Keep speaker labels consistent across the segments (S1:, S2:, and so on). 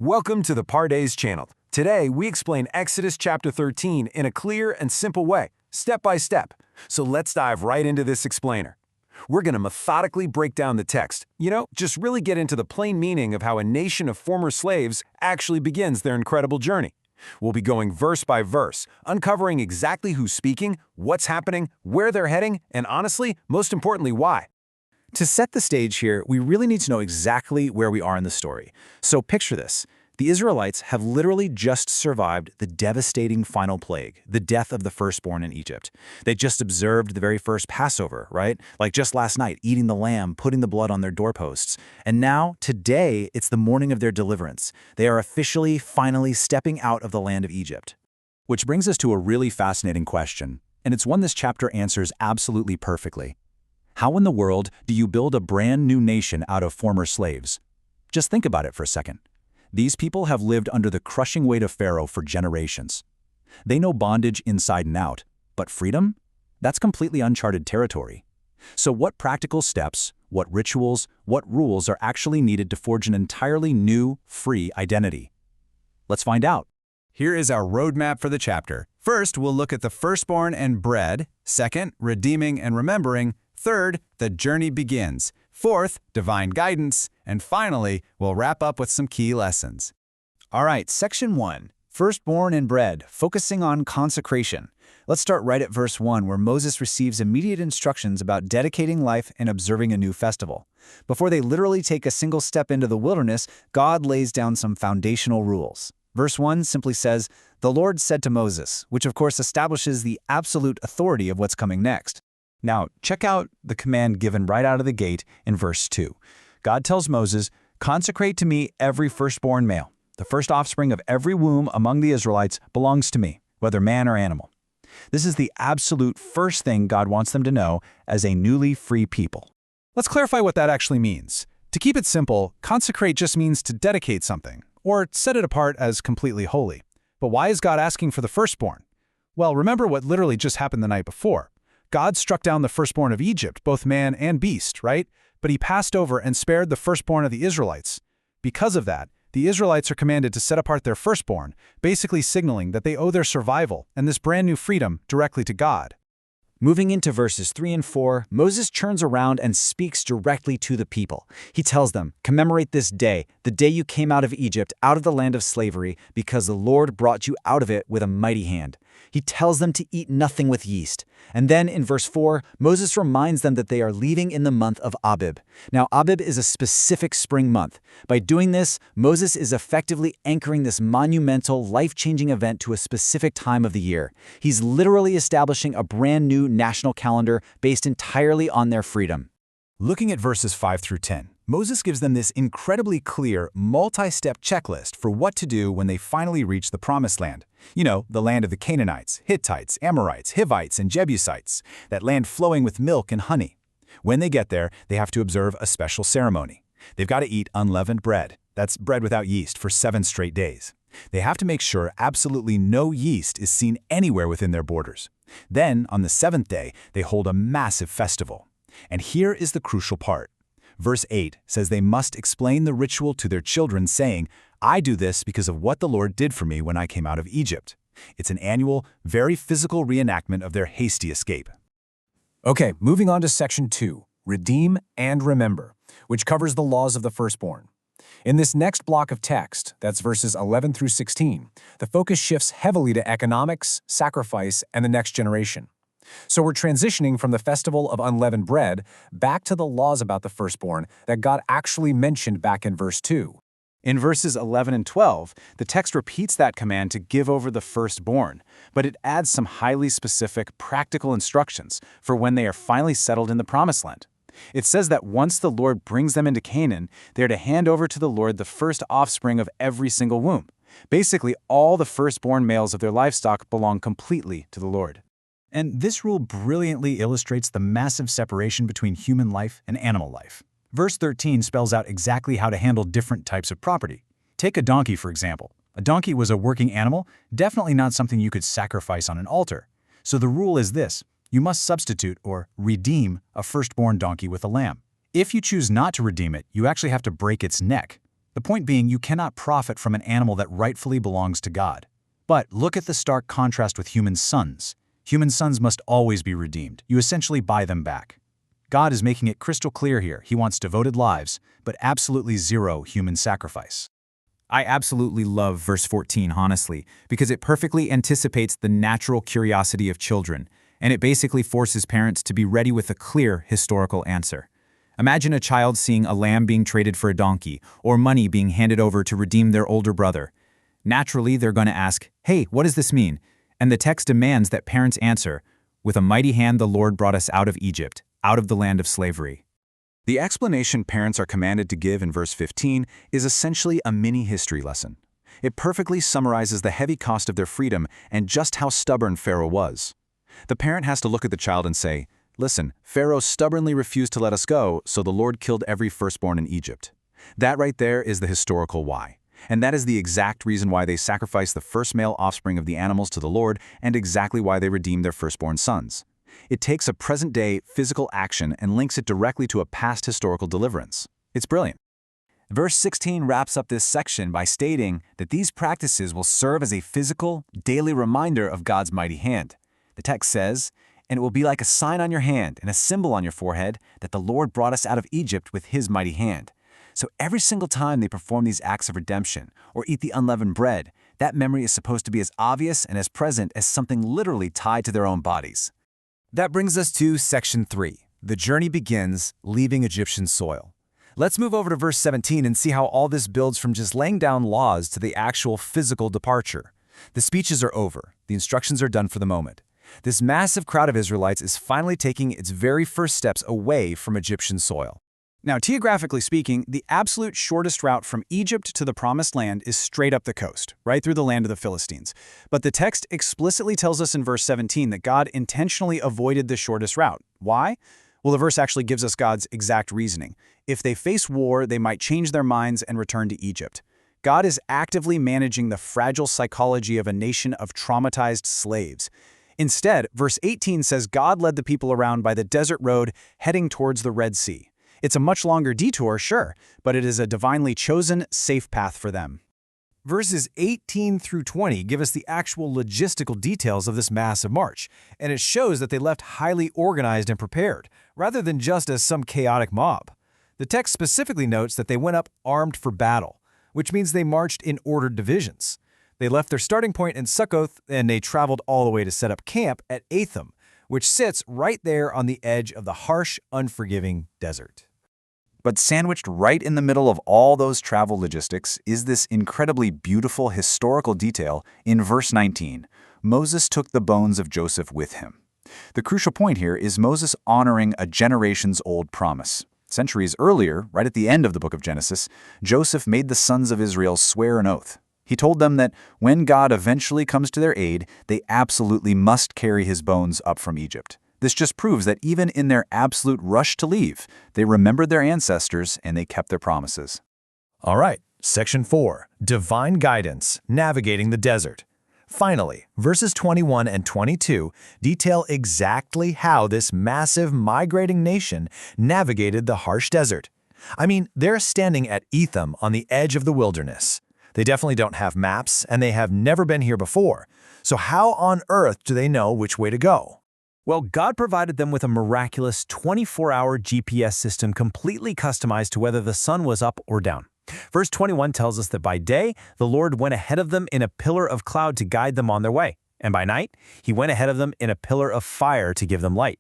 S1: Welcome to the Pardes channel. Today, we explain Exodus chapter 13 in a clear and simple way, step by step. So let's dive right into this explainer. We're going to methodically break down the text, just really get into the plain meaning of how a nation of former slaves actually begins their incredible journey. We'll be going verse by verse, uncovering exactly who's speaking, what's happening, where they're heading, and honestly, most importantly, why.
S2: To set the stage here, we really need to know exactly where we are in the story. So picture this. The Israelites have literally just survived the devastating final plague, the death of the firstborn in Egypt. They just observed the very first Passover, right? Like just last night, eating the lamb, putting the blood on their doorposts. And now, today, it's the morning of their deliverance. They are officially, finally stepping out of the land of Egypt. Which brings us to a really fascinating question, and it's one this chapter answers absolutely perfectly. How in the world do you build a brand new nation out of former slaves? Just think about it for a second. These people have lived under the crushing weight of Pharaoh for generations. They know bondage inside and out, but freedom? That's completely uncharted territory. So what practical steps, what rituals, what rules are actually needed to forge an entirely new, free identity? Let's find out.
S3: Here is our roadmap for the chapter. First, we'll look at the firstborn and bread. Second, redeeming and remembering. Third, the journey begins. Fourth, divine guidance. And finally, we'll wrap up with some key lessons.
S2: All right, section 1, firstborn and bread, focusing on consecration. Let's start right at verse 1, where Moses receives immediate instructions about dedicating life and observing a new festival. Before they literally take a single step into the wilderness, God lays down some foundational rules. Verse 1 simply says, "The Lord said to Moses," which of course establishes the absolute authority of what's coming next. Now, check out the command given right out of the gate in verse 2. God tells Moses, "Consecrate to me every firstborn male. The first offspring of every womb among the Israelites belongs to me, whether man or animal." This is the absolute first thing God wants them to know as a newly free people.
S4: Let's clarify what that actually means. To keep it simple, consecrate just means to dedicate something, or set it apart as completely holy. But why is God asking for the firstborn? Well, remember what literally just happened the night before. God struck down the firstborn of Egypt, both man and beast, right? But he passed over and spared the firstborn of the Israelites. Because of that, the Israelites are commanded to set apart their firstborn, basically signaling that they owe their survival and this brand new freedom directly to God.
S2: Moving into verses 3 and 4, Moses turns around and speaks directly to the people. He tells them, "Commemorate this day, the day you came out of Egypt, out of the land of slavery, because the Lord brought you out of it with a mighty hand." He tells them to eat nothing with yeast. And then in verse 4, Moses reminds them that they are leaving in the month of Abib. Now, Abib is a specific spring month. By doing this, Moses is effectively anchoring this monumental, life-changing event to a specific time of the year. He's literally establishing a brand new national calendar based entirely on their freedom.
S1: Looking at verses 5 through 10, Moses gives them this incredibly clear, multi-step checklist for what to do when they finally reach the Promised Land. The land of the Canaanites, Hittites, Amorites, Hivites, and Jebusites, that land flowing with milk and honey. When they get there, they have to observe a special ceremony. They've got to eat unleavened bread. That's bread without yeast for 7 straight days. They have to make sure absolutely no yeast is seen anywhere within their borders. Then, on the 7th day, they hold a massive festival. And here is the crucial part. Verse 8 says they must explain the ritual to their children, saying, "I do this because of what the Lord did for me when I came out of Egypt." It's an annual, very physical reenactment of their hasty escape.
S5: Okay, moving on to section 2, redeem and remember, which covers the laws of the firstborn. In this next block of text, that's verses 11 through 16, the focus shifts heavily to economics, sacrifice, and the next generation. So we're transitioning from the festival of unleavened bread back to the laws about the firstborn that God actually mentioned back in verse 2.
S2: In verses 11 and 12, the text repeats that command to give over the firstborn, but it adds some highly specific, practical instructions for when they are finally settled in the Promised Land. It says that once the Lord brings them into Canaan, they're to hand over to the Lord the first offspring of every single womb. Basically, all the firstborn males of their livestock belong completely to the Lord. And this rule brilliantly illustrates the massive separation between human life and animal life. Verse 13 spells out exactly how to handle different types of property. Take a donkey, for example. A donkey was a working animal, definitely not something you could sacrifice on an altar. So the rule is this: you must substitute or redeem a firstborn donkey with a lamb. If you choose not to redeem it, you actually have to break its neck. The point being, you cannot profit from an animal that rightfully belongs to God. But look at the stark contrast with human sons. Human sons must always be redeemed. You essentially buy them back. God is making it crystal clear here. He wants devoted lives, but absolutely zero human sacrifice. I absolutely love verse 14, honestly, because it perfectly anticipates the natural curiosity of children, and it basically forces parents to be ready with a clear historical answer. Imagine a child seeing a lamb being traded for a donkey, or money being handed over to redeem their older brother. Naturally, they're going to ask, "Hey, what does this mean?" And the text demands that parents answer, "With a mighty hand the Lord brought us out of Egypt, out of the land of slavery." The explanation parents are commanded to give in verse 15 is essentially a mini history lesson. It perfectly summarizes the heavy cost of their freedom and just how stubborn Pharaoh was. The parent has to look at the child and say, "Listen, Pharaoh stubbornly refused to let us go, so the Lord killed every firstborn in Egypt." That right there is the historical why. And that is the exact reason why they sacrificed the first male offspring of the animals to the Lord and exactly why they redeemed their firstborn sons. It takes a present-day physical action and links it directly to a past historical deliverance. It's brilliant. Verse 16 wraps up this section by stating that these practices will serve as a physical, daily reminder of God's mighty hand. The text says, "And it will be like a sign on your hand and a symbol on your forehead that the Lord brought us out of Egypt with his mighty hand." So every single time they perform these acts of redemption or eat the unleavened bread, that memory is supposed to be as obvious and as present as something literally tied to their own bodies. That brings us to section 3. The journey begins, leaving Egyptian soil. Let's move over to verse 17 and see how all this builds from just laying down laws to the actual physical departure. The speeches are over. The instructions are done for the moment. This massive crowd of Israelites is finally taking its very first steps away from Egyptian soil. Now, geographically speaking, the absolute shortest route from Egypt to the Promised Land is straight up the coast, right through the land of the Philistines. But the text explicitly tells us in verse 17 that God intentionally avoided the shortest route. Why? Well, the verse actually gives us God's exact reasoning. If they face war, they might change their minds and return to Egypt. God is actively managing the fragile psychology of a nation of traumatized slaves. Instead, verse 18 says God led the people around by the desert road heading towards the Red Sea. It's a much longer detour, sure, but it is a divinely chosen, safe path for them. Verses 18 through 20 give us the actual logistical details of this massive march, and it shows that they left highly organized and prepared, rather than just as some chaotic mob. The text specifically notes that they went up armed for battle, which means they marched in ordered divisions. They left their starting point in Succoth, and they traveled all the way to set up camp at Atham, which sits right there on the edge of the harsh, unforgiving desert. But sandwiched right in the middle of all those travel logistics is this incredibly beautiful historical detail in verse 19. Moses took the bones of Joseph with him. The crucial point here is Moses honoring a generations-old promise. Centuries earlier, right at the end of the book of Genesis, Joseph made the sons of Israel swear an oath. He told them that when God eventually comes to their aid, they absolutely must carry his bones up from Egypt. This just proves that even in their absolute rush to leave, they remembered their ancestors and they kept their promises. All right, section 4, divine guidance, navigating the desert. Finally, verses 21 and 22 detail exactly how this massive migrating nation navigated the harsh desert. I mean, they're standing at Etham on the edge of the wilderness. They definitely don't have maps, and they have never been here before. So how on earth do they know which way to go? Well, God provided them with a miraculous 24-hour GPS system completely customized to whether the sun was up or down. Verse 21 tells us that by day, the Lord went ahead of them in a pillar of cloud to guide them on their way, and by night, he went ahead of them in a pillar of fire to give them light.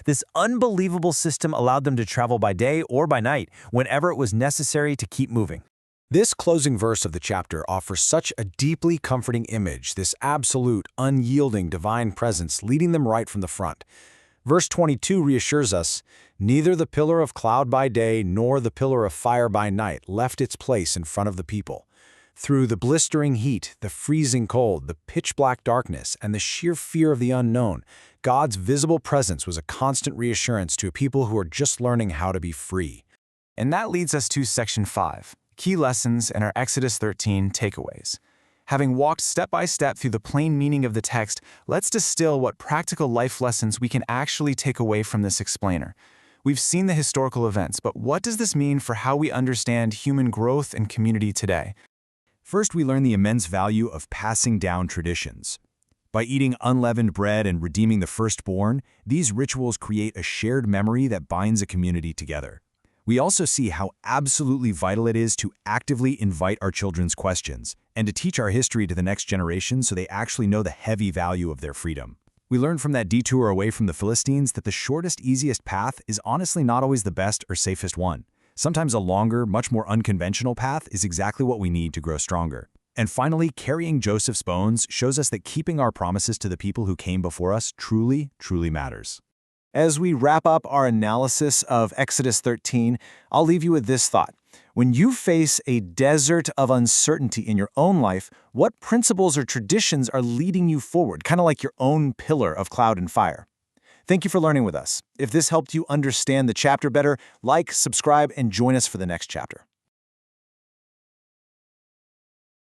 S2: This unbelievable system allowed them to travel by day or by night whenever it was necessary to keep moving. This closing verse of the chapter offers such a deeply comforting image, this absolute, unyielding divine presence leading them right from the front. Verse 22 reassures us, "Neither the pillar of cloud by day nor the pillar of fire by night left its place in front of the people." Through the blistering heat, the freezing cold, the pitch-black darkness, and the sheer fear of the unknown, God's visible presence was a constant reassurance to a people who are just learning how to be free. And that leads us to section 5. Key lessons and our Exodus 13 takeaways. Having walked step by step through the plain meaning of the text, let's distill what practical life lessons we can actually take away from this explainer.
S1: We've seen the historical events, but what does this mean for how we understand human growth and community today?
S2: First, we learn the immense value of passing down traditions. By eating unleavened bread and redeeming the firstborn, these rituals create a shared memory that binds a community together. We also see how absolutely vital it is to actively invite our children's questions and to teach our history to the next generation so they actually know the heavy value of their freedom. We learn from that detour away from the Philistines that the shortest, easiest path is honestly not always the best or safest one. Sometimes a longer, much more unconventional path is exactly what we need to grow stronger. And finally, carrying Joseph's bones shows us that keeping our promises to the people who came before us truly, truly matters.
S4: As we wrap up our analysis of Exodus 13, I'll leave you with this thought. When you face a desert of uncertainty in your own life, what principles or traditions are leading you forward, kind of like your own pillar of cloud and fire? Thank you for learning with us. If this helped you understand the chapter better, like, subscribe, and join us for the next chapter.